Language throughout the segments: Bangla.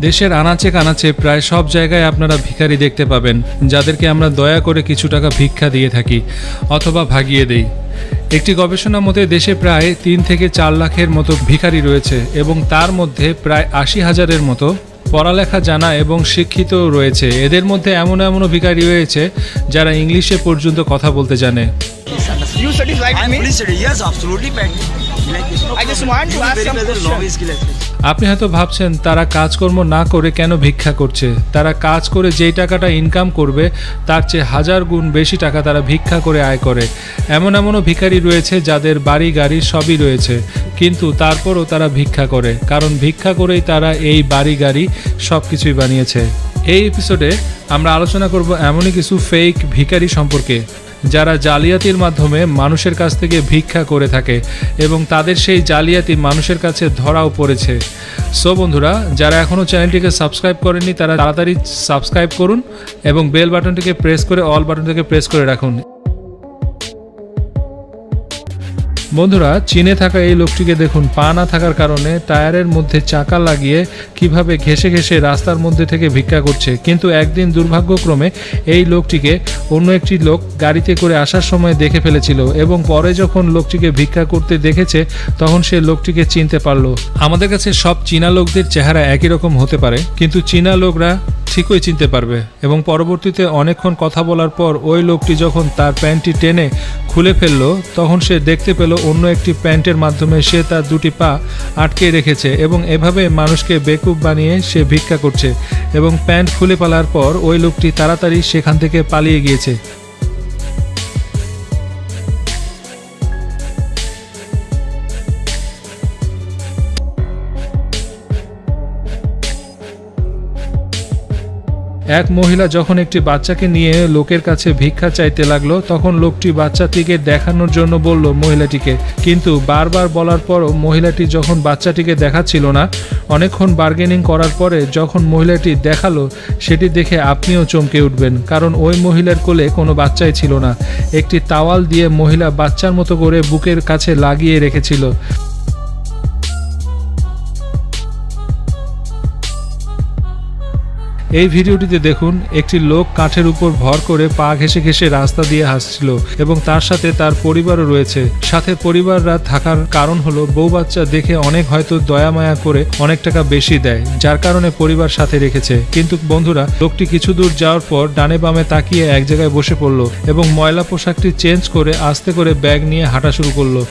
দেশের আনাচে কানাচে প্রায় সব জায়গায় আপনারা ভিখারি দেখতে পাবেন, যাদেরকে আমরা দয়া করে কিছু টাকা ভিক্ষা দিয়ে থাকি অথবা ভাগিয়ে দেই। একটি গবেষণা মতে দেশে প্রায় 3 থেকে 4 লাখের মতো ভিখারি রয়েছে এবং তার মধ্যে প্রায় 80,000-এর মতো পড়ালেখা জানা এবং শিক্ষিত রয়েছে। এদের মধ্যে এমন ভিখারি রয়েছে যারা ইংলিশে পর্যন্ত কথা বলতে জানে। You satisfied with me? Yes, absolutely. I just want to ask some questions. আপনি হয়তো ভাবছেন তারা কাজকর্ম না করে কেন ভিক্ষা করছে। তারা কাজ করে যেই টাকাটা ইনকাম করবে তার চেয়ে 1000 গুণ বেশি টাকা তারা ভিক্ষা করে আয় করে। এমনও ভিখারি রয়েছে যাদের বাড়ি গাড়ি সবই রয়েছে, কিন্তু তারপরও তারা ভিক্ষা করে, কারণ ভিক্ষা করেই তারা এই বাড়ি গাড়ি সব কিছুই বানিয়েছে। এই এপিসোডে আমরা আলোচনা করব এমনই কিছু ফেক ভিখারি সম্পর্কে যারা জালিয়াতির মাধ্যমে মানুষের কাছ থেকে ভিক্ষা করে থাকে এবং তাদের সেই জালিয়াতি মানুষের কাছে ধরাও পড়েছে। সো বন্ধুরা, যারা এখনও চ্যানেলটিকে সাবস্ক্রাইব করেননি তারা তাড়াতাড়ি সাবস্ক্রাইব করুন এবং বেল বাটনটিকে প্রেস করে অল বাটনটিকে প্রেস করে রাখুন। বন্ধুরা, চীনে থাকা এই লোকটিকে দেখুন, পা না থাকার কারণে টায়ারের মধ্যে চাকা লাগিয়ে কিভাবে ঘেঁষে ঘেঁষে রাস্তার মধ্যে থেকে ভিক্ষা করছে। কিন্তু একদিন দুর্ভাগ্যক্রমে এই লোকটিকে অন্য একটি লোক গাড়িতে করে আসার সময় দেখে ফেলেছিল এবং পরে যখন লোকটিকে ভিক্ষা করতে দেখেছে তখন সে লোকটিকে চিনতে পারলো। আমাদের কাছে সব চীনা লোকদের চেহারা একই রকম হতে পারে, কিন্তু চীনা লোকরা ঠিকই চিনতে পারবে। এবং পরবর্তীতে অনেকক্ষণ কথা বলার পর ওই লোকটি যখন তার প্যান্টটি টেনে খুলে ফেললো তখন সে দেখতে পেল অন্য একটি প্যান্টের মাধ্যমে সে তার 2টি পা আটকে রেখেছে এবং এভাবে মানুষকে বেকুব বানিয়ে সে ভিক্ষা করছে। এবং প্যান্ট খুলে ফেলার পর ওই লোকটি তাড়াতাড়ি সেখান থেকে পালিয়ে গিয়েছে। এক মহিলা যখন একটি বাচ্চাকে নিয়ে লোকের কাছে ভিক্ষা চাইতে লাগলো তখন লোকটি বাচ্চাটিকে দেখানোর জন্য বলল মহিলাটিকে, কিন্তু বারবার বলার পরও মহিলাটি যখন বাচ্চাটিকে দেখাচ্ছিল না, অনেকক্ষণ বার্গেনিং করার পরে যখন মহিলাটি দেখালো সেটি দেখে আপনিও চমকে উঠবেন, কারণ ওই মহিলার কোলে কোনো বাচ্চাই ছিল না। একটি তাওয়াল দিয়ে মহিলা বাচ্চার মতো করে বুকের কাছে লাগিয়ে রেখেছিল। এই ভিডিওটিতে দেখুন, একটি লোক কাঠের উপর ভর করে পা ঘেঁষে ঘেঁষে রাস্তা দিয়ে হাসছিল এবং তার সাথে তার পরিবারও রয়েছে। সাথে পরিবাররা থাকার কারণ হলো বউ বাচ্চা দেখে অনেক হয়তো দয়া মায়া করে অনেক টাকা বেশি দেয়, যার কারণে পরিবার সাথে রেখেছে। কিন্তু বন্ধুরা, লোকটি কিছু দূর যাওয়ার পর ডানে বামে তাকিয়ে এক জায়গায় বসে পড়ল এবং ময়লা পোশাকটি চেঞ্জ করে আস্তে করে ব্যাগ নিয়ে হাঁটা শুরু করলো।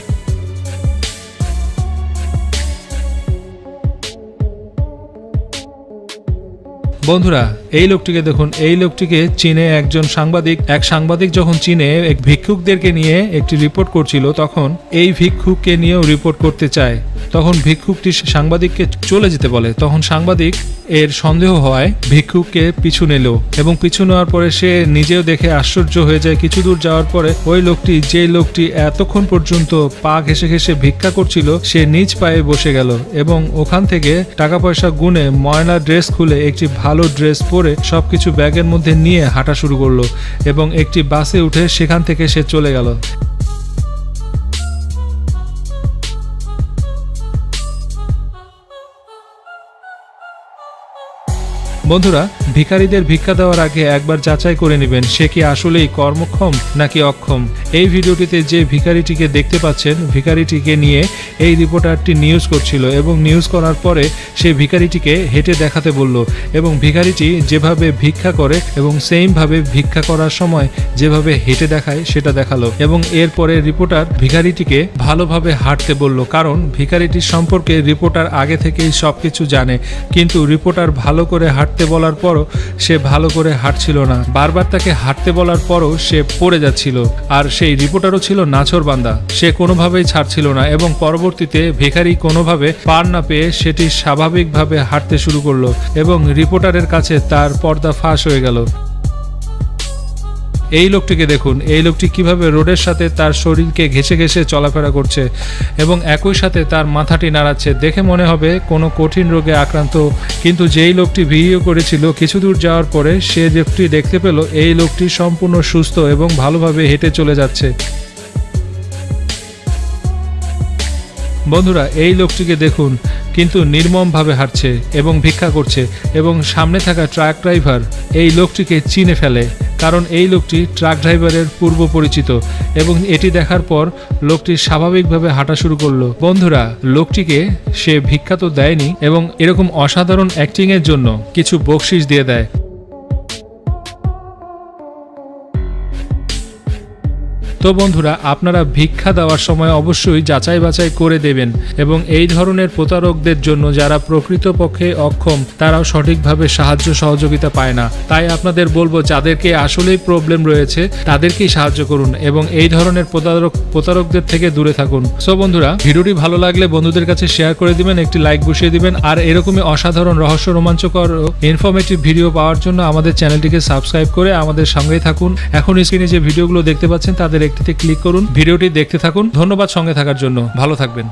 বন্ধুরা, এই লোকটিকে দেখুন, এই লোকটিকে চীনে এক সাংবাদিক যখন চীনে এক ভিক্ষুকদেরকে নিয়ে একটি রিপোর্ট করছিল তখন এই ভিক্ষুককে নিয়েও রিপোর্ট করতে চায়। তখন ভিক্ষুকটি সাংবাদিককে চলে যেতে বলে। তখন সাংবাদিক এর সন্দেহ হওয়ায় ভিক্ষুককে পিছু নিল এবং পিছু নেওয়ার পরে সে নিজেও দেখে আশ্চর্য হয়ে যায়। কিছু দূর যাওয়ার পরে ওই লোকটি এতক্ষণ পর্যন্ত পা ঘেঁষে ঘেঁষে ভিক্ষা করছিল সে নিজ পায়ে বসে গেল এবং ওখান থেকে টাকা পয়সা গুনে ময়লা ড্রেস খুলে একটি ভালো ড্রেস পরে সবকিছু ব্যাগের মধ্যে নিয়ে হাঁটা শুরু করলো এবং একটি বাসে উঠে সেখান থেকে সে চলে গেল। বন্ধুরা, ভিখারিদের ভিক্ষা দেওয়ার আগে একবার যাচাই করে নেবেন সে কি আসলেই কর্মক্ষম নাকি অক্ষম। এই ভিডিওটিতে যে ভিখারিটিকে দেখতে পাচ্ছেন, ভিখারিটিকে নিয়ে এই রিপোর্টারটি নিউজ করছিল এবং নিউজ করার পরে সে ভিখারিটিকে হেঁটে দেখাতে বলল এবং ভিখারিটি যেভাবে ভিক্ষা করে এবং সেইমভাবে ভিক্ষা করার সময় যেভাবে হেঁটে দেখায় সেটা দেখালো এবং এরপরে রিপোর্টার ভিখারিটিকে ভালোভাবে হাঁটতে বলল, কারণ ভিখারিটির সম্পর্কে রিপোর্টার আগে থেকেই সবকিছু জানে। কিন্তু রিপোর্টার ভালো করে হাঁটতে বলার পরও সে ভালো করে হাঁটছিল না। বারবার তাকে হাঁটতে বলার পরও সে পড়ে যাচ্ছিল। আর সেই রিপোর্টারও ছিল নাছোড়বান্দা, সে কোনোভাবেই ছাড়ছিল না এবং পরবর্তীতে ভিখারি কোনোভাবে পার না পেয়ে সেটি স্বাভাবিকভাবে হাঁটতে শুরু করলো এবং রিপোর্টারের কাছে তার পর্দা ফাঁস হয়ে গেল। এই লোকটিকে দেখুন, এই লোকটি কিভাবে রোডের সাথে তার শরীরকে ঘেঁষে ঘেঁষে চলাফেরা করছে এবং একই সাথে তার মাথাটি নাড়াচ্ছে। দেখে মনে হবে কোনো কঠিন রোগে আক্রান্ত, কিন্তু যেই লোকটি ভিডিও করেছিল কিছু দূর যাওয়ার পরে সে লোকটি দেখতে পেল এই লোকটি সম্পূর্ণ সুস্থ এবং ভালোভাবে হেঁটে চলে যাচ্ছে। বন্ধুরা, এই লোকটিকে দেখুন কিন্তু নির্মমভাবে হাঁটছে এবং ভিক্ষা করছে এবং সামনে থাকা ট্রাক ড্রাইভার এই লোকটিকে চিনে ফেলে, কারণ এই লোকটি ট্রাক ড্রাইভারের পূর্ব পরিচিত এবং এটি দেখার পর লোকটি স্বাভাবিকভাবে হাঁটা শুরু করলো। বন্ধুরা, লোকটিকে সে ভিক্ষা তো দেয়নি এবং এরকম অসাধারণ অ্যাক্টিং এর জন্য কিছু বকশিশ দিয়ে দেয়। তো বন্ধুরা, আপনারা ভিক্ষা দেওয়ার সময় অবশ্যই যাচাই বাছাই করে দেবেন এবং এই ধরনের প্রতারকদের জন্য যারা প্রকৃতপক্ষে অক্ষম তারাও সঠিকভাবে সাহায্য সহযোগিতা পায় না। তাই আপনাদের বলবো, যাদেরকে আসলেই প্রবলেম রয়েছে তাদেরকেই সাহায্য করুন এবং এই ধরনের প্রতারকদের থেকে দূরে থাকুন। সো বন্ধুরা, ভিডিওটি ভালো লাগলে বন্ধুদের কাছে শেয়ার করে দিবেন, একটি লাইক বসিয়ে দিবেন আর এরকমই অসাধারণ রহস্য রোমাঞ্চকর ইনফরমেটিভ ভিডিও পাওয়ার জন্য আমাদের চ্যানেলটিকে সাবস্ক্রাইব করে আমাদের সঙ্গেই থাকুন। এখন স্ক্রিনে যে ভিডিওগুলো দেখতে পাচ্ছেন তাদের একটিতে ক্লিক করুন, ভিডিওটি দেখতে থাকুন। ধন্যবাদ সঙ্গে থাকার জন্য, ভালো থাকবেন।